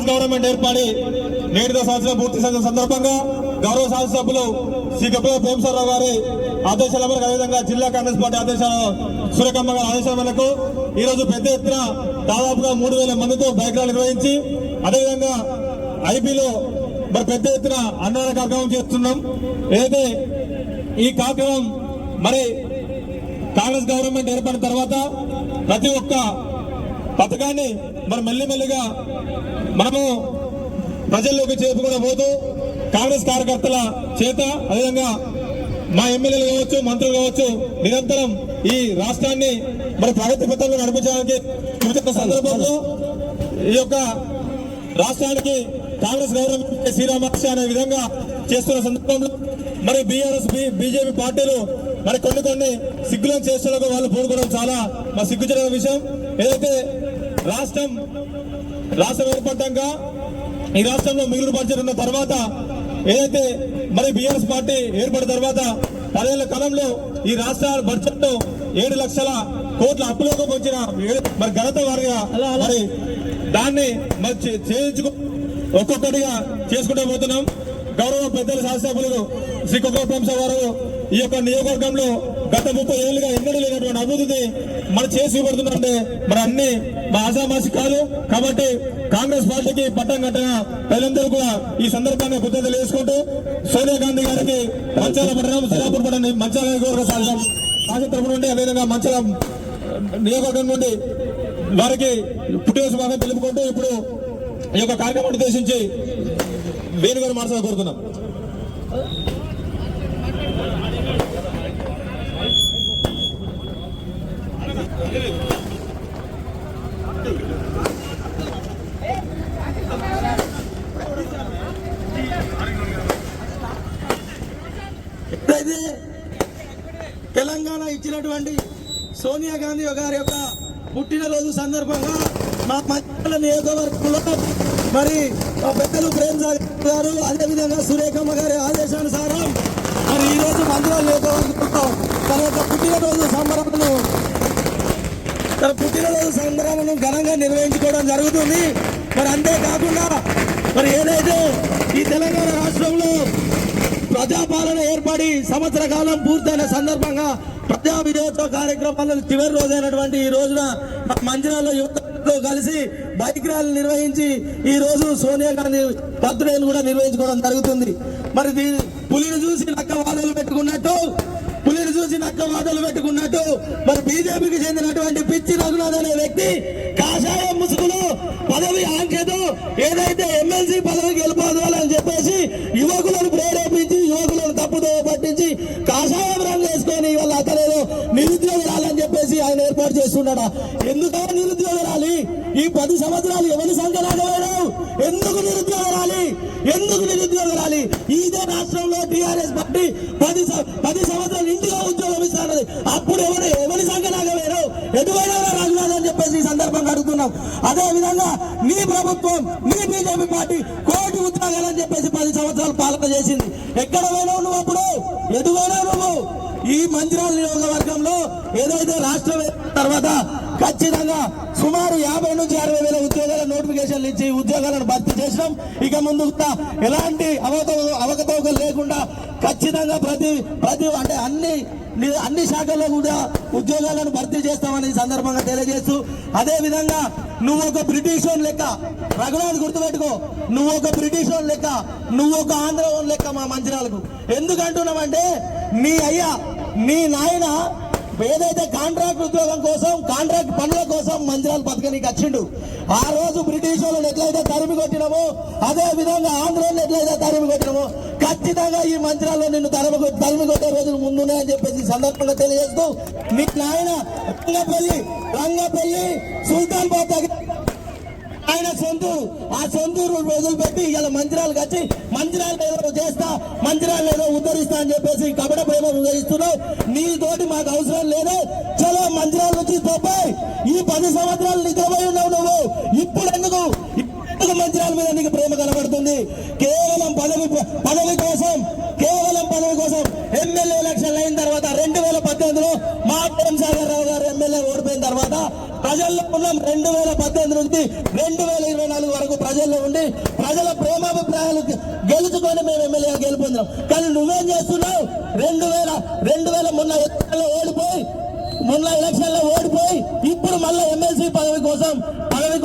Congress government ఏర్పడి 7వ సంవత్సరం పూర్తి సందర్భంగా గౌరవ శాసనసభ్యులు శ్రీ గొప్పల ప్రేమసారావు గారి ఆదేశాల మేరకు అదేవిధంగా జిల్లా కాంగ్రెస్ పార్టీ ఆదేశాల సూర్యకమ్మ గారి ఆదేశాల మేరకు ఈ రోజు పెద్ద ఎత్తున దాదాపుగా 3000 మందితో బైక్ ర్యాలీ నిర్వహించి అదేవిధంగా ఐపీలో మరి పెద్ద ఎత్తున అన్నదాన కార్యక్రమం చేస్తున్నాం. ఏదైతే ఈ కార్యక్రమం మరి కాంగ్రెస్ గవర్నమెంట్ ఏర్పడిన తర్వాత ప్రతి ఒక్క పథకాన్ని మరి మెల్లిమెల్లిగా మనము ప్రజల్లోకి చేరుకుని పోతూ కాంగ్రెస్ కార్యకర్తల చేత అదేవిధంగా మా ఎమ్మెల్యేలు కావచ్చు మంత్రులు కావచ్చు నిరంతరం ఈ రాష్ట్రాన్ని మరి ప్రగతి పథంలో నడిపించడానికి సందర్భంలో ఈ యొక్క రాష్ట్రానికి కాంగ్రెస్ గవర్నమెంట్ శ్రీరామక్ష అనే విధంగా చేస్తున్న సందర్భంలో మరి బీఆర్ఎస్ బీజేపీ పార్టీలు మరి కొన్ని సిగ్గులను చేస్తున్నకు వాళ్ళు పూనుకోవడం చాలా మా సిగ్గుచేట విషయం. ఏదైతే రాష్ట్రం ఏర్పడ్డాక ఈ రాష్ట్రంలో మిగులు బడ్జెట్ ఉన్న తర్వాత ఏదైతే మరి బీఆర్ఎస్ పార్టీ ఏర్పడిన తర్వాత 10 ఏళ్ల కాలంలో ఈ రాష్ట్ర బడ్జెట్ లో 7 లక్షల కోట్ల అప్పులోకి వచ్చిన మరి ఘనత వారిగా మరి దాన్ని మరి చేయించుకు ఒక్కొక్కటిగా చేసుకుంటూ పోతున్నాం. గౌరవ పెద్దల శాసనసభ్యులు శ్రీ గొప్పల ప్రేమసారావు గారు ఈ యొక్క నియోజకవర్గంలో గత 30 ఏళ్లుగా ఎన్నడూ లేనటువంటి అభివృద్ధిని మనం చేసి పడుతుందంటే మరి అన్ని మా ఆశామాసి కాదు. కాబట్టి కాంగ్రెస్ పార్టీకి పట్టం కట్టిన ప్రజలందరూ కూడా ఈ సందర్భంగా కృతజ్ఞతలు చేసుకుంటూ సోనియా గాంధీ గారికి మంచాల పట్టణం సిరాపూర్ పట్టణం మంచాల నియోజకవర్గ శాసనసభ నుండి అదేవిధంగా మంచాల నియోజకవర్గం నుండి వారికి పుట్టినరోజు భాగం తెలుపుకుంటూ ఇప్పుడు ఈ యొక్క కార్యక్రమాన్ని ఉద్దేశించి వేణుగారు మాట్లాడ కోరుతున్నాం. ఎప్పుడైతే తెలంగాణ ఇచ్చినటువంటి సోనియా గాంధీ గారి యొక్క పుట్టినరోజు సందర్భంగా మా మంచిర్యాల నియోజకవర్గంలో మరి మా పెద్దలు ప్రేమసాగర్ గారు అదేవిధంగా సురేఖమ్మ గారి ఆదేశానుసారం మరి ఈరోజు మంచిర్యాల నియోజకవర్గంలో తన యొక్క పుట్టినరోజు సంబరాలను ఘనంగా నిర్వహించుకోవడం జరుగుతుంది. మరి అంతేకాకుండా మరి ఏదైతే ఈ తెలంగాణ రాష్ట్రంలో ప్రజాపాలన ఏర్పడి సంవత్సర కాలం పూర్తయిన సందర్భంగా ప్రజా విజయోత్సవ కార్యక్రమాలను చివరి రోజైనటువంటి ఈ రోజున మంచిర్యాల యువతతో కలిసి బైక్ ర్యాలీ నిర్వహించి ఈ రోజు సోనియా గాంధీ బర్త్డేను కూడా నిర్వహించుకోవడం జరుగుతుంది. మరి పులిని చూసి నక్క వాదలు పెట్టుకున్నట్టు మరి బీజేపీకి చెందినటువంటి పిచ్చి రఘునాథ్ అనే వ్యక్తి కాషాయ ముసుగులో పదవి ఆంక్షతో ఏదైతే ఎమ్మెల్సీ పదవి గెలుపోవాలని చెప్పేసి యువకులను ప్రేరేపించి యువకులను తప్పుదో పట్టించి కాషాయం రంగు వేసుకొని వాళ్ళ అతనేదో నిరుద్యోగురాలని చెప్పేసి ఆయన ఏర్పాటు చేస్తున్నాడా? ఎందుకో నిరుద్యోగురాలి ఈ 10 సంవత్సరాలు ఎవరి సంఖ్యలాగలేరు? ఎందుకు నిరుద్యోగురాలి? ఇదే రాష్ట్రంలో టీఆర్ఎస్ పార్టీ 10 సంవత్సరాలు ఇంటిగా ఉద్యోగం ఇస్తానది. అప్పుడు ఎవరి సంఖ్యలాగలేరు? ఎటువైనా రఘునాథ్ అని చెప్పేసి ఈ సందర్భంగా అడుగుతున్నాం. అదే విధంగా నీ ప్రభుత్వం నీ బీజేపీ పార్టీ 1 కోటి ఉద్యోగాలని చెప్పేసి 10 సంవత్సరాలు పాలన చేసింది. ఎక్కడ పోయినావు నువ్వు? అప్పుడు ఎటువైనా నువ్వు? ఈ మంచిర్యాల నియోజకవర్గంలో ఏదైతే రాష్ట్రం తర్వాత ఖచ్చితంగా సుమారు 50 నుంచి 60 వేల ఉద్యోగాల నోటిఫికేషన్లు ఇచ్చి ఉద్యోగాలను భర్తీ చేసినాం. ఇక ముందు ఎలాంటి అవకతవకలు లేకుండా ఖచ్చితంగా ప్రతి అంటే అన్ని శాఖల్లో కూడా ఉద్యోగాలను భర్తీ చేస్తామని సందర్భంగా తెలియజేస్తూ అదే విధంగా నువ్వు ఒక బ్రిటిష్ లెక్క రఘునాథ్ గుర్తుపెట్టుకో, నువ్వు ఒక బ్రిటిష్ లెక్క, నువ్వు ఒక ఆంధ్ర లెక్క మా మంచిర్యాలకు. ఎందుకంటున్నామంటే నీ నాయన ఏదైతే కాంట్రాక్ట్ ఉద్యోగం కోసం కాంట్రాక్ట్ పనుల కోసం మంచిర్యాల పథకానికి వచ్చిండు. ఆ రోజు బ్రిటిష్ వాళ్ళని ఎట్లయితే తరిమి కొట్టినామో అదే విధంగా ఆంధ్రోళ్ళు ఎట్లయితే తరిమి కొట్టినామో ఖచ్చితంగా ఈ మంచిర్యాలలో నిన్ను తరిమి కొట్టే రోజులు ముందున్నాయని చెప్పేసి సందర్భంగా తెలియజేస్తూ నీ నాయన రంగపల్లి సుల్తాన్బాద్ ఆయన సొంతూరు రోజులు పెట్టి ఇలా మంచిర్యాలకు వచ్చి మంచిర్యాల ఏదో చేస్తా మంచిర్యాల ఏదో ఉద్ధరిస్తా అని చెప్పేసి కపట ప్రేమ ఉదయిస్తున్నావు. నీ తోటి మాకు అవసరం లేదు. చలో మంచిర్యాల నుంచి తోపాయి. ఈ 10 సంవత్సరాలు నిద్రపోయి ఉన్నావు నువ్వు. ఇప్పుడు ఎందుకు మంచిర్యాల మీద నీకు ప్రేమ కనబడుతుంది? కేవలం పదవి కోసం ఎమ్మెల్యే ఎలక్షన్ అయిన తర్వాత 2018లో మా ప్రేమసాగర్ రావు గారు ఎమ్మెల్యే ఓడిపోయిన తర్వాత ప్రజల్లో ఉన్నాం. 2018 నుంచి 2024 వరకు ప్రజల్లో ఉండి ప్రజల ప్రేమాభిప్రాయాలు గెలుచుకొని మేము ఎమ్మెల్యేగా గెలుపొందాం. కానీ నువ్వేం చేస్తున్నావు? 2000 మొన్న ఎలక్షన్లో ఓడిపోయి ఇప్పుడు మళ్ళీ ఎమ్మెల్సీ పదవి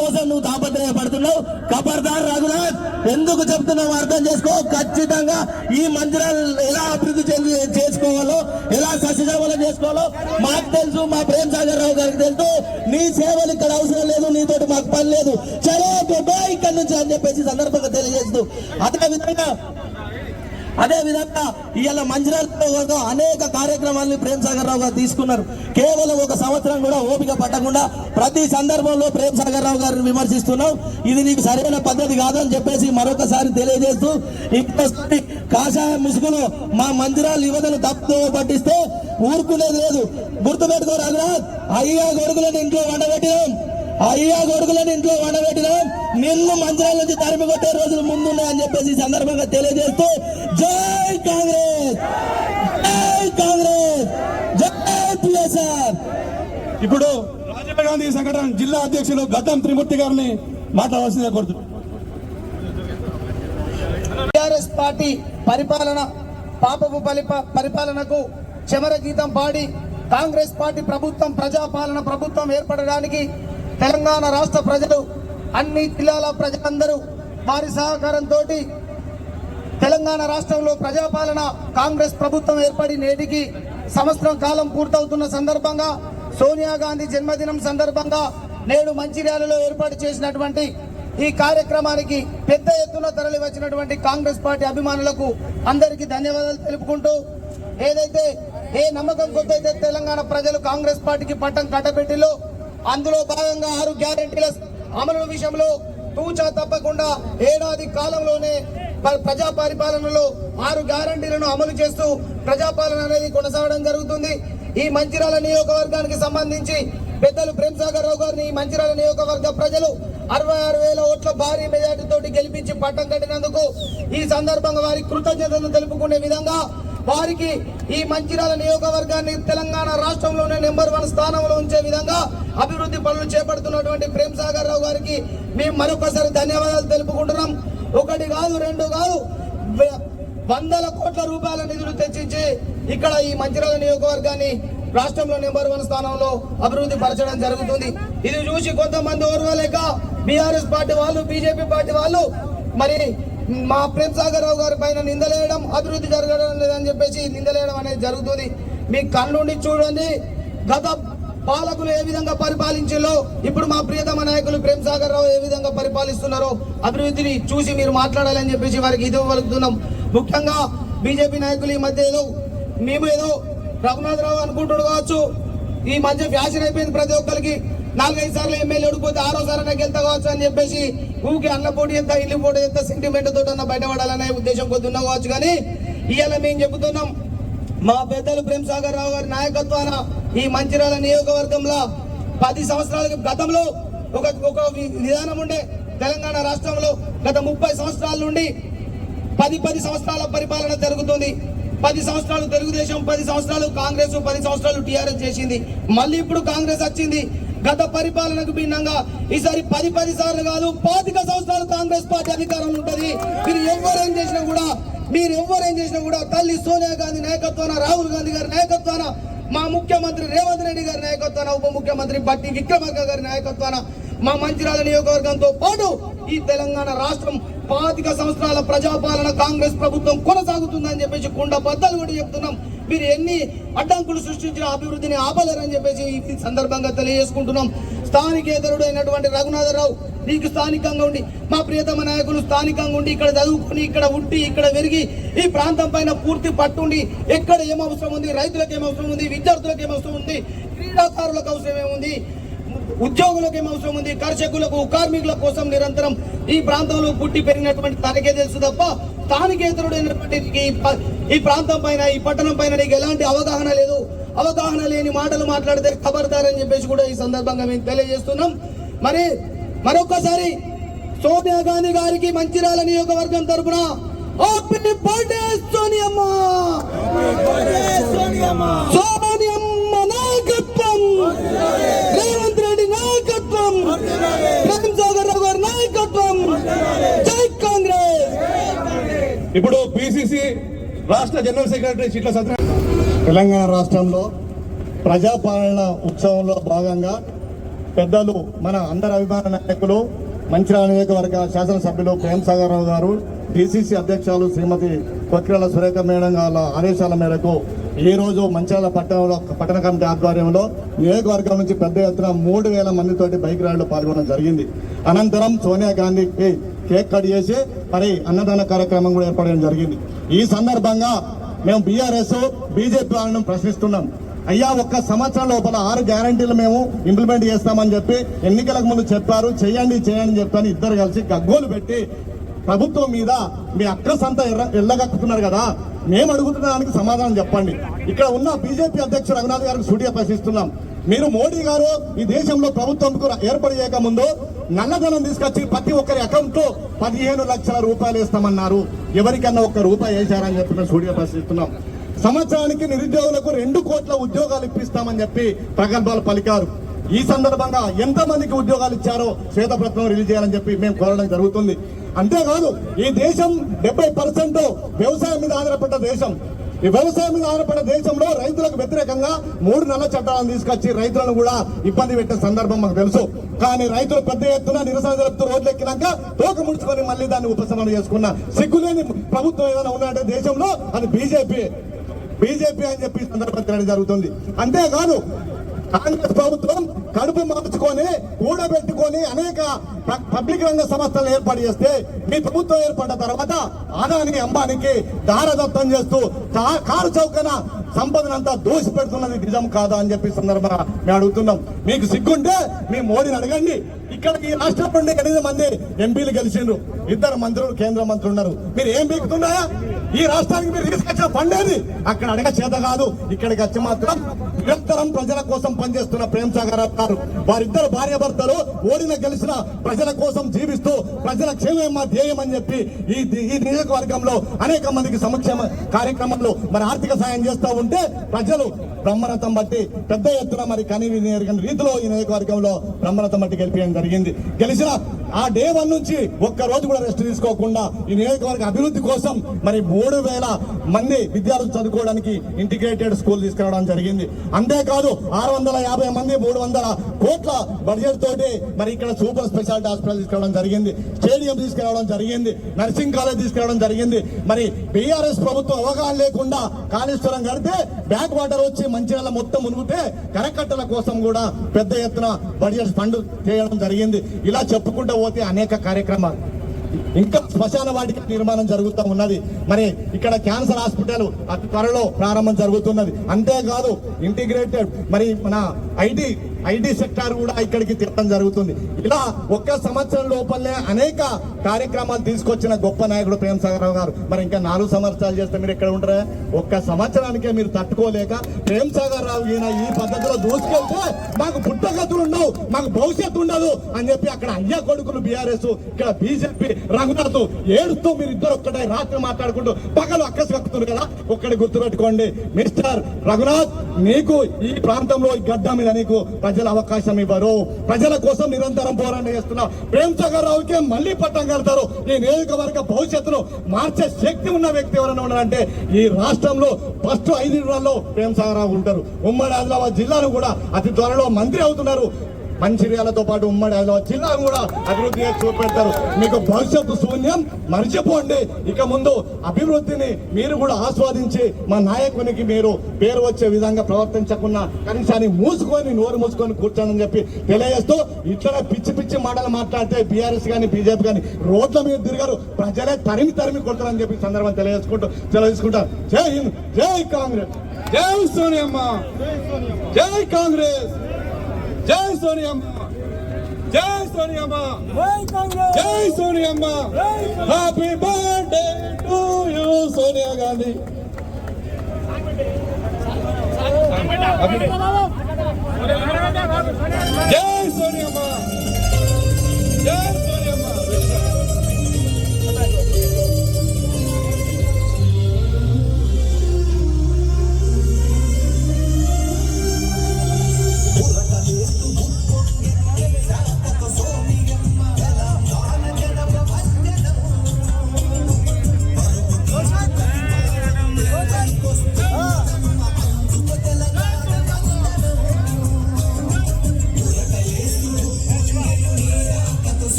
కోసం నువ్వు తాపత్రయపడుతున్నావు. ఖబర్దార్ రఘునాథ్, ఎందుకు చెప్తున్నావు అర్థం చేసుకో. ఖచ్చితంగా ఈ మందిరాలు ఎలా అభివృద్ధి చేసుకోవాలో, ఎలా సస్యశ్యామలం చేసుకోవాలో మాకు తెలుసు, మా ప్రేమ్ సాగర్ రావు గారికి తెలుసు. నీ సేవలు ఇక్కడ అవసరం లేదు, నీతోటి మాకు పని లేదు, చలో దుబాయ్ ఇక్కడ నుంచి అని చెప్పేసి సందర్భంగా తెలియజేస్తూ అదే విధంగా ఇవాళ మంచిర్యాలలో అనేక కార్యక్రమాలను ప్రేమ్ సాగర్ రావు గారు తీసుకున్నారు. కేవలం ఒక సంవత్సరం కూడా ఓపిక పట్టకుండా ప్రతి సందర్భంలో ప్రేమ్ సాగర్ రావు గారిని విమర్శిస్తున్నాం. ఇది నీకు సరైన పద్ధతి కాదని చెప్పేసి మరొకసారి తెలియజేస్తూ, ఇంకోసారి కాషాయ ముసుగులో మా మందిరాల యువతను తప్పుతో పట్టిస్తే ఊరుకునేది లేదు. గుర్తుపెట్టుకో రఘునాథ్, అయ్యా కొడుకులను ఇంట్లో వండబెట్టినాం, నిన్ను మందిరాల నుంచి తరిమి కొట్టే రోజులు ముందున్నాయని చెప్పేసి సందర్భంగా తెలియజేస్తూ జై కాంగ్రెస్, జై కాంగ్రెస్, జై టీఆర్ఎస్. ఇప్పుడు రాజీవ్ గాంధీ సంఘటన జిల్లా అధ్యక్షులు గతం త్రిమూర్తి గారిని మాట్లాడాల్సిందిగా కోరుతున్నాను. టీఆర్ఎస్ పార్టీ పాపపు పరిపాలనకు చమర గీతం పాడి కాంగ్రెస్ పార్టీ ప్రభుత్వం, ప్రజాపాలన ప్రభుత్వం ఏర్పడడానికి తెలంగాణ రాష్ట్ర ప్రజలు, అన్ని జిల్లాల ప్రజలందరూ వారి సహకారంతో తెలంగాణ రాష్ట్రంలో ప్రజాపాలన కాంగ్రెస్ ప్రభుత్వం ఏర్పడి నేటికి సంవత్సరం కాలం పూర్తవుతున్న సందర్భంగా, సోనియా గాంధీ జన్మదినం సందర్భంగా నేడు మంచిర్యాలలో ఏర్పాటు చేసినటువంటి ఈ కార్యక్రమానికి పెద్ద ఎత్తున తరలి వచ్చినటువంటి కాంగ్రెస్ పార్టీ అభిమానులకు అందరికీ ధన్యవాదాలు తెలుపుకుంటూ, ఏదైతే ఏ నమ్మకం కొద్దైతే తెలంగాణ ప్రజలు కాంగ్రెస్ పార్టీకి పట్టం కట్టబెట్టిలో అందులో భాగంగా 6 గ్యారెంటీల అమలు విషయంలో తూచా తప్పకుండా ఏడాది కాలంలోనే ప్రజా పరిపాలనలో 6 గ్యారెంటీలను అమలు చేస్తూ ప్రజాపాలన అనేది కొనసాగడం జరుగుతుంది. ఈ మంచిర్యాల నియోజకవర్గానికి సంబంధించి పెద్దలు ప్రేమ్ సాగర్ రావు గారిని ఈ మంచిర్యాల నియోజకవర్గ ప్రజలు 66,000 ఓట్ల భారీ మెజార్టీతోటి గెలిపించి పట్టం కట్టినందుకు ఈ సందర్భంగా వారి కృతజ్ఞతలు తెలుపుకునే విధంగా వారికి ఈ మంచిర్యాల నియోజకవర్గాన్ని తెలంగాణ రాష్ట్రంలోనే నెంబర్ 1 స్థానంలో ఉంచే విధంగా అభివృద్ధి పనులు చేపడుతున్నటువంటి ప్రేమ్ సాగర్ రావు గారికి మేము మరొకసారి ధన్యవాదాలు తెలుపుకుంటున్నాం. 1 కాదు 2 కాదు, 100 కోట్ల రూపాయల నిధులు తెచ్చించి ఇక్కడ ఈ మంచిర్యాల నియోజకవర్గాన్ని రాష్ట్రంలో నెంబర్ 1 స్థానంలో అభివృద్ధి పరచడం జరుగుతుంది. ఇది చూసి కొంతమంది ఓర్వలేక బీఆర్ఎస్ పార్టీ వాళ్ళు, బీజేపీ పార్టీ వాళ్ళు మరి మా ప్రేమ్ సాగర్ రావు గారి పైన నిందలేయడం, అభివృద్ధి జరగడం లేదని చెప్పేసి నిందలేయడం అనేది జరుగుతుంది. మీ కళ్ళుండి చూడండి, గత పాలకులు ఏ విధంగా పరిపాలించారో ఇప్పుడు మా ప్రియతమ నాయకులు ప్రేమ్ సాగర్ రావు ఏ విధంగా పరిపాలిస్తున్నారో అభివృద్ధిని చూసి మీరు మాట్లాడాలని చెప్పేసి వారికి ఇది వలుకుతున్నాం. ముఖ్యంగా బీజేపీ నాయకులు ఈ మధ్య మేము ఏదో రఘునాథ్ రావు అనుకుంటుడు కావచ్చు, ఈ మధ్య ఫ్యాషన్ అయిపోయింది ప్రతి ఒక్కరికి. 4-5 సార్లు ఎమ్మెల్యే ఓడిపోతే 6వ సారి నాకు వెళ్తా కావచ్చు అని చెప్పేసి ఊకి అన్న పోటీ ఎంత, ఇల్లు పోటీ ఎంత, సెంటిమెంట్ తోటి అన్న బయటపడాలనే ఉద్దేశం కొద్దిగా కావచ్చు. కానీ ఇవాళ మేము చెబుతున్నాం, మా పెద్దలు ప్రేమ్ సాగర్ రావు గారి నాయకత్వాన ఈ మంచిర్యాల నియోజకవర్గంలో 10 సంవత్సరాల గతంలో ఒక విధానం ఉండే. తెలంగాణ రాష్ట్రంలో గత 30 సంవత్సరాల నుండి 10 సంవత్సరాల పరిపాలన జరుగుతుంది. 10 సంవత్సరాలు తెలుగుదేశం, 10 సంవత్సరాలు కాంగ్రెస్, 10 సంవత్సరాలు టీఆర్ఎస్ చేసింది. మళ్ళీ ఇప్పుడు కాంగ్రెస్ వచ్చింది. గత పరిపాలనకు భిన్నంగా ఈసారి 10 సార్లు కాదు 25 సంవత్సరాలు కాంగ్రెస్ పార్టీ అధికారంలో ఉంటుంది. మీరు ఎవరేం చేసినా కూడా తల్లి సోనియా గాంధీ నాయకత్వాన, రాహుల్ గాంధీ గారి నాయకత్వాన, మా ముఖ్యమంత్రి రేవంత్ రెడ్డి గారి నాయకత్వాన, ఉప ముఖ్యమంత్రి బట్టి విక్రమార్క గారి నాయకత్వాన మా మంచిర్యాల నియోజకవర్గంతో పాటు ఈ తెలంగాణ రాష్ట్రం 25 సంవత్సరాల ప్రజాపాలన కాంగ్రెస్ ప్రభుత్వం కొనసాగుతుందని చెప్పేసి కుండ బద్దలు కూడా చెప్తున్నాం. మీరు ఎన్ని అడ్డంకులు సృష్టించిన అభివృద్ధిని ఆపలేరని చెప్పేసి ఈ సందర్భంగా తెలియజేసుకుంటున్నాం. స్థానికేతరుడు అయినటువంటి రఘునాథరావు నీకు స్థానికంగా ఉండి, మా ప్రియతమ నాయకులు స్థానికంగా ఉండి, ఇక్కడ చదువుకుని, ఇక్కడ ఉండి, ఇక్కడ పెరిగి ఈ ప్రాంతం పైన పూర్తి పట్టుండి, ఎక్కడ ఏం అవసరం ఉంది, రైతులకు ఏం అవసరం ఉంది, విద్యార్థులకు ఏం అవసరం ఉంది, క్రీడాకారులకు అవసరం ఏముంది, ఉద్యోగులకు ఏం అవసరం ఉంది, కర్షకులకు, కార్మికుల కోసం నిరంతరం ఈ ప్రాంతంలో పుట్టి పెరిగినటువంటి తనకే తెలుసు తప్ప స్థానికేతరుడైనటువంటి ఈ ప్రాంతం పైన, ఈ పట్టణం పైన నీకు ఎలాంటి అవగాహన లేదు. అవగాహన లేని మాటలు మాట్లాడితే ఖబర్దారని చెప్పేసి కూడా ఈ సందర్భంగా మేము తెలియజేస్తున్నాం. మరి మరొకసారి సోనియా గాంధీ గారికి మంచిర్యాల నియోజకవర్గం తరపున హ్యాపీ బర్త్డే సోనియమ్మ, సోనియమ్మ నాయకత్వం, రేవంత్ రెడ్డి నాయకత్వం, ప్రేమ్ సాగర్ రావు గారి నాయకత్వం, ఇప్పుడు పిసిసి రాష్ట్ర జనరల్ సెక్రటరీ చిట్ల సత్యనారాయణ. తెలంగాణ రాష్ట్రంలో ప్రజాపాలన ఉత్సవంలో భాగంగా పెద్దలు మన అందరి అభిమాన నాయకులు మంచిర్యాల నియోజకవర్గ శాసనసభ్యులు ప్రేమ్ సాగర్ రావు గారు, పిసిసి అధ్యక్షులు శ్రీమతి కొక్కిరాల సురేఖ మేడం గారి ఆదేశాల మేరకు ఈ రోజు మంచిర్యాల పట్టణ కమిటీ ఆధ్వర్యంలో నియోజకవర్గం నుంచి పెద్ద ఎత్తున 3,000 మందితోటి బైక్ ర్యాలీలో పాల్గొనడం జరిగింది. అనంతరం సోనియా గాంధీకి కేక్ కట్ చేసి మరి అన్నదాన కార్యక్రమం కూడా ఏర్పడడం జరిగింది. ఈ సందర్భంగా మేము బీఆర్ఎస్ బీజేపీ వాళ్ళను ప్రశ్నిస్తున్నాం. అయ్యా, ఒక్క సంవత్సరం లోపల 6 గ్యారంటీలు మేము ఇంప్లిమెంట్ చేస్తామని చెప్పి ఎన్నికలకు ముందు చెప్పారు. చేయండి చెప్పని ఇద్దరు కలిసి గగ్గోలు పెట్టి ప్రభుత్వం మీద మీ అక్రస్ అంతా ఎల్లగక్కుతున్నారు కదా. మేము అడుగుతున్న దానికి సమాధానం చెప్పండి. ఇక్కడ ఉన్న బీజేపీ అధ్యక్షుడు రఘునాథ్ గారికి సూటిగా ప్రశ్నిస్తున్నాం. మీరు మోడీ గారు ఈ దేశంలో ప్రభుత్వంకు ఏర్పడి చేయకముందు నల్లధనం తీసుకొచ్చి ప్రతి ఒక్కరి అకౌంట్ లో 15 లక్షల రూపాయలు వేస్తామన్నారు. ఎవరికన్నా ఒక్క రూపాయి వేశారని చెప్పి మేము సూటిగా ప్రశ్నిస్తున్నాం. సంవత్సరానికి నిరుద్యోగులకు 2 కోట్ల ఉద్యోగాలు ఇప్పిస్తామని చెప్పి ప్రగల్భాలు పలికారు. ఈ సందర్భంగా ఎంతమందికి ఉద్యోగాలు ఇచ్చారో శ్వేతపత్రం రిలీజ్ చేయాలని చెప్పి మేము కోరడం జరుగుతుంది. అంతేకాదు, ఈ దేశం 70% వ్యవసాయం మీద ఆధారపడ్డ దేశం. ఈ వ్యవసాయం మీద ఆధారపడ్డ దేశంలో రైతులకు వ్యతిరేకంగా 3 నల్ల చట్టాలను తీసుకొచ్చి రైతులను కూడా ఇబ్బంది పెట్టే సందర్భం మాకు తెలుసు. కానీ రైతులు పెద్ద ఎత్తున నిరసన జరుపుతూ రోడ్లు ఎక్కినాక తోక ముడుచుకొని మళ్ళీ దాన్ని ఉపశమనం చేసుకున్న సిగ్గులేని ప్రభుత్వం ఏదైనా ఉన్నట్టే దేశంలో అది బీజేపీ అని చెప్పి సందర్భం తెలియడం జరుగుతుంది. అంతేకాదు, కాంగ్రెస్ ప్రభుత్వం కడుపు మార్చుకొని కూడబెట్టుకొని అనేక పబ్లిక్ రంగ సంస్థలను ఏర్పాటు చేస్తే మీ ప్రభుత్వం ఏర్పడిన తర్వాత అదాని అంబానీకి దారదత్తం చేస్తూ కారు చౌకన సంపదనంతా దోషి పెడుతున్నది నిజం కాదా అని చెప్పి సందర్భంగా మేము అడుగుతున్నాం. మీకు సిగ్గుంటే మీ మోడీని అడగండి. ఇక్కడ ఈ రాష్ట్రం నుండి 8 మంది ఎంపీలు గెలిచిండ్రు, 2 మంత్రులు కేంద్ర మంత్రులు ఉన్నారు. మీరు ఏం బీకుతున్నాయా? ఈ రాష్ట్రానికి మీరు తీసుకొచ్చిన పండేది అక్కడ అడగ చేత కాదు. ఇక్కడికి వచ్చి మాత్రం నిరంతరం ప్రజల కోసం పనిచేస్తున్న ప్రేమ్ సాగర్ గారు, వారిద్దరు భార్యాభర్తలు ఓడిన గెలిచిన ప్రజల కోసం జీవిస్తూ ప్రజల క్షేమం మా ధ్యేయం అని చెప్పి ఈ నియోజకవర్గంలో అనేక మందికి సంక్షేమ కార్యక్రమంలో మరి ఆర్థిక సాయం చేస్తూ ఉంటే ప్రజలు బ్రహ్మరథం బట్టి పెద్ద ఎత్తున మరి కనీవి రీతిలో ఈ నియోజకవర్గంలో బ్రహ్మరథం బట్టి గెలిపించడం జరిగింది. గెలిచిన ఆ డే 1 నుంచి ఒక్క రోజు కూడా రెస్ట్ తీసుకోకుండా ఈ నియోజకవర్గ అభివృద్ధి కోసం మరి 3,000 మంది విద్యార్థులు చదువుకోవడానికి ఇంటిగ్రేటెడ్ స్కూల్ తీసుకురావడం జరిగింది. అంతేకాదు 650 మంది 300 కోట్ల బడ్జెట్ తోటి మరి ఇక్కడ సూపర్ స్పెషాలిటీ హాస్పిటల్ తీసుకురావడం జరిగింది, స్టేడియం తీసుకురావడం జరిగింది, నర్సింగ్ కాలేజ్ తీసుకురావడం జరిగింది. మరి బీఆర్ఎస్ ప్రభుత్వం అవగాహన లేకుండా కాళేశ్వరం కడితే బ్యాక్ వాటర్ వచ్చి మంచిర్యాల మొత్తం మునిగితే కరకట్టల కోసం కూడా పెద్ద ఎత్తున బడ్జెట్ ఫండ్ చేయడం జరిగింది. ఇలా చెప్పుకుంటూ పోతే అనేక కార్యక్రమాలు, ఇంకా శ్మశాన వాటిక నిర్మాణం జరుగుతూ ఉన్నది. మరి ఇక్కడ క్యాన్సర్ హాస్పిటల్ అతి త్వరలో ప్రారంభం జరుగుతున్నది. అంతేకాదు ఇంటిగ్రేటెడ్ మరి మన ఐటీ సెక్టార్ కూడా ఇక్కడికి తిరగడం జరుగుతుంది. ఇలా ఒక్క సంవత్సరం లోపలనే అనేక కార్యక్రమాలు తీసుకొచ్చిన గొప్ప నాయకుడు ప్రేమ్ సాగర్ రావు గారు. మరి ఇంకా 4 సంవత్సరాలు చేస్తే మీరు ఎక్కడ ఉంటారా? ఒక్క సంవత్సరానికే మీరు తట్టుకోలేక ప్రేమ్ సాగర్ రావు ఈయన ఈ పద్ధతిలో దూసుకెళ్తే మాకు పుట్టగతులు ఉండవు, మాకు భవిష్యత్తు ఉండదు అని చెప్పి అక్కడ అయ్యా కొడుకులు బీఆర్ఎస్, ఇక్కడ బీజేపీ రఘునాథ్ ఏడుస్తూ మీరు ఇద్దరు ఒక్కటే రాత్రి మాట్లాడుకుంటూ పగలు అక్కసి కక్కుతున్నారు కదా. ఒక్కడి గుర్తుపెట్టుకోండి, మిస్టర్ రఘునాథ్, నీకు ఈ ప్రాంతంలో ఈ గడ్డ మీద నీకు ప్రజల అవకాశం ఇవ్వరు. ప్రజల కోసం నిరంతరం పోరాటం చేస్తున్న ప్రేమ్ సాగర్ రావుకే మళ్ళీ పట్టం కడతారు. ఈ నియోజకవర్గ భవిష్యత్తును మార్చే శక్తి ఉన్న వ్యక్తి ఎవరైనా ఉన్నారంటే ఈ రాష్ట్రంలో ఫస్ట్ 5 నెలల్లో ప్రేమ్ సాగర్ రావు ఉంటారు. ఉమ్మడి ఆదిలాబాద్ జిల్లాను కూడా అతి త్వరలో మంత్రి అవుతున్నారు. మంచిర్యాలతో పాటు ఉమ్మడి ఆదిలాబాద్ జిల్లా కూడా అభివృద్ధి చూపెడతారు. మీకు భవిష్యత్తు శూన్యం, మర్చిపోండి. ఇక ముందు అభివృద్ధిని మీరు కూడా ఆస్వాదించి మా నాయకునికి మీరు పేరు వచ్చే విధంగా ప్రవర్తించకుండా కనీసాన్ని నోరు మూసుకొని కూర్చోనని చెప్పి తెలియజేస్తూ, ఇట్లా పిచ్చి మాటలు మాట్లాడితే బీఆర్ఎస్ కానీ బీజేపీ కానీ రోడ్ల మీద తిరిగారు, ప్రజలే తరిమి కొడతారని చెప్పి సందర్భం తెలియజేసుకుంటారు. జై హింద్, జై కాంగ్రెస్, జై సోనియమ్మ, జై కాంగ్రెస్, జై సోనియమ్మ, జై సోనియమ్మ, జై సోనియమ్మ, happy birthday to you Sonia Gandhi. జై సోనియమ్మ, జై సోనియమ్మ.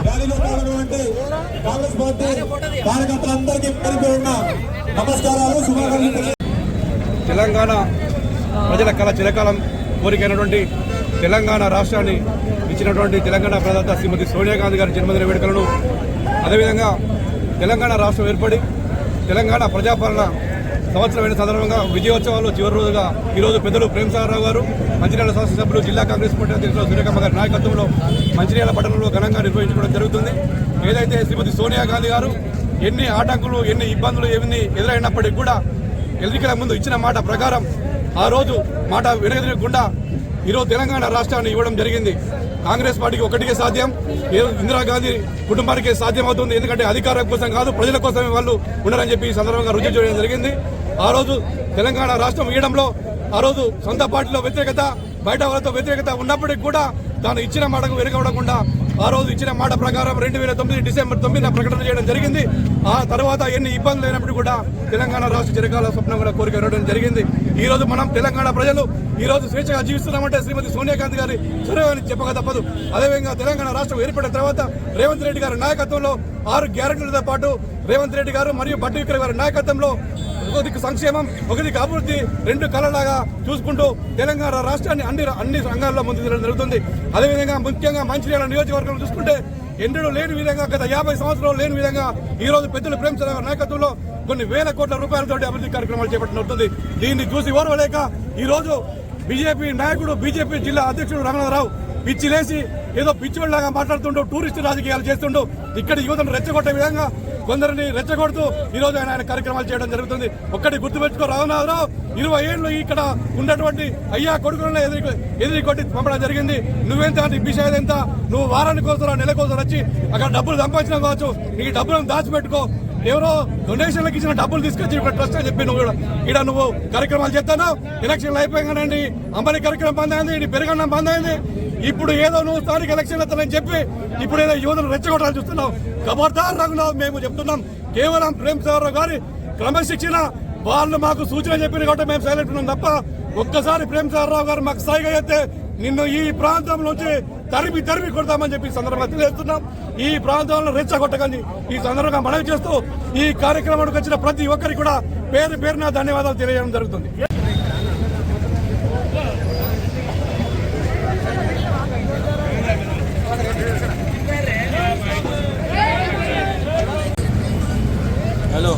ర్యాలీలో పాల్గొన్నటువంటి కాంగ్రెస్ పార్టీ కార్యకర్తలందరికీ పేరు పేరున నమస్కారాలు, శుభాకాంక్షలు. తెలంగాణ ప్రజల కళ చిరకాలం కోరికైనటువంటి తెలంగాణ రాష్ట్రాన్ని ఇచ్చినటువంటి తెలంగాణ ప్రదాత శ్రీమతి సోనియా గాంధీ గారి జన్మదిన వేడుకలను, అదేవిధంగా తెలంగాణ రాష్ట్రం ఏర్పడి తెలంగాణ ప్రజాపాలన సంవత్సరమైన సందర్భంగా విజయోత్సవాలు చివరి రోజుగా ఈరోజు పెద్దలు ప్రేమసాగర్ రావు గారు, మంచిర్యాల శాసనసభ్యులు, జిల్లా కాంగ్రెస్ పార్టీ అధ్యక్షులు సూర్యకమ్మ గారి నాయకత్వంలో మంచిర్యాల పట్టణంలో ఘనంగా నిర్వహించుకోవడం జరుగుతుంది. ఏదైతే శ్రీమతి సోనియా గాంధీ గారు ఎన్ని ఆటంకులు, ఎన్ని ఇబ్బందులు ఏమి ఎదురైనప్పటికీ కూడా ఎన్నికల ముందు ఇచ్చిన మాట ప్రకారం ఆ రోజు మాట వినగకుండా ఈరోజు తెలంగాణ రాష్ట్రాన్ని ఇవ్వడం జరిగింది. కాంగ్రెస్ పార్టీకి ఒకటికే సాధ్యం, ఇందిరాగాంధీ కుటుంబానికే సాధ్యం అవుతుంది. ఎందుకంటే అధికారం కోసం కాదు, ప్రజల కోసమే వాళ్ళు ఉన్నారని చెప్పి ఈ సందర్భంగా రుజువు చేయడం జరిగింది. ఆ రోజు తెలంగాణ రాష్ట్రం ఇవ్వడంలో ఆ రోజు సొంత పార్టీలో వ్యతిరేకత, బయట వాళ్ళతో వ్యతిరేకత ఉన్నప్పటికీ కూడా తాను ఇచ్చిన మాటకు వెనుకవడకుండా ఆ రోజు ఇచ్చిన మాట ప్రకారం 2009 డిసెంబర్ 9న ప్రకటన చేయడం జరిగింది. ఆ తర్వాత ఎన్ని ఇబ్బందులు అయినప్పుడు కూడా తెలంగాణ రాష్ట్ర చిరకాల స్వప్నం కూడా కోరిక ఇవ్వడం జరిగింది. ఈ రోజు మనం తెలంగాణ ప్రజలు ఈ రోజు స్వేచ్ఛగా జీవిస్తున్నామంటే శ్రీమతి సోనియా గాంధీ గారి చొరవని చెప్పక తప్పదు. అదేవిధంగా తెలంగాణ రాష్ట్రం ఏర్పడిన తర్వాత రేవంత్ రెడ్డి గారి నాయకత్వంలో 6 గ్యారెంటీలతో పాటు రేవంత్ రెడ్డి గారు మరియు బట్టి విక్రమ్ గారి నాయకత్వంలో ఒకరికి సంక్షేమం, ఒకరికి అభివృద్ధి, 2 కళలాగా చూసుకుంటూ తెలంగాణ రాష్ట్రాన్ని అన్ని రంగాల్లో ముందుకు తీయడం జరుగుతుంది. అదేవిధంగా ముఖ్యంగా మంచిర్యాల నియోజకవర్గం చూసుకుంటే ఎన్నడూ లేని విధంగా, గత 50 సంవత్సరాలు లేని విధంగా ఈ రోజు పెద్దలు ప్రేమసాగర్ గారి నాయకత్వంలో కొన్ని వేల కోట్ల రూపాయలతో అభివృద్ధి కార్యక్రమాలు చేపట్టబడుతుంది. దీన్ని చూసి ఓర్వలేక ఈ రోజు బీజేపీ నాయకుడు, బీజేపీ జిల్లా అధ్యక్షుడు రమణారావు పిచ్చిలేసి ఏదో పిచ్చివాళ్ళలాగా మాట్లాడుతుంటూ టూరిస్టు రాజకీయాలు చేస్తుంటూ ఇక్కడ యువతను రెచ్చగొట్టే విధంగా కొందరిని రెచ్చగొడుతూ ఈ రోజు ఆయన కార్యక్రమాలు చేయడం జరుగుతుంది. ఒక్కటి గుర్తుపెట్టుకో, రమణారావు 20 ఏళ్ళు ఇక్కడ ఉన్నటువంటి అయ్యా కొడుకులను ఎదిరి కొట్టి పంపడం జరిగింది. నువ్వెంత, నీ విషయాలు ఎంత, నువ్వు వారానికి కోసరా నెలకోసం వచ్చి అక్కడ డబ్బులు సంపాదించడం కావచ్చు, నీ డబ్బులను దాచిపెట్టుకో, ఎవరో డొనేషన్లకు ఇచ్చిన డబ్బులు తీసుకొచ్చి ఇక్కడ ట్రస్ట్ అని చెప్పి ఇక్కడ నువ్వు కార్యక్రమాలు చేస్తాను. ఎలక్షన్లు అయిపోయాగానండి అమలు కార్యక్రమం బంద్ అయింది, నీ పెరుగన్నం బంద్ అయింది. ఇప్పుడు ఏదో నువ్వు స్థానిక ఎలక్షన్లు వస్తానని చెప్పి ఇప్పుడు ఏదో యువతను రెచ్చగొట్టాలని చూస్తున్నావు. ఖబర్దార్ రఘునాథ్, మేము చెప్తున్నాం, కేవలం ప్రేమసాగర్ గారి క్రమశిక్షణ వాళ్ళు మాకు సూచన చెప్పిన కాబట్టి మేము సైలెంట్ ఉన్నాం తప్ప, ఒక్కసారి ప్రేమసాగర్ రావు గారు మాకు స్థాయిగా అయితే నిన్ను ఈ ప్రాంతం నుంచి తరిమి కొడతామని చెప్పి సందర్భంగా తెలియజేస్తున్నాం. ఈ ప్రాంతంలో రెచ్చగొట్టకండి ఈ సందర్భంగా మనవి చేస్తూ ఈ కార్యక్రమానికి వచ్చిన ప్రతి ఒక్కరికి కూడా పేరు పేరున ధన్యవాదాలు తెలియజేయడం జరుగుతుంది. హలో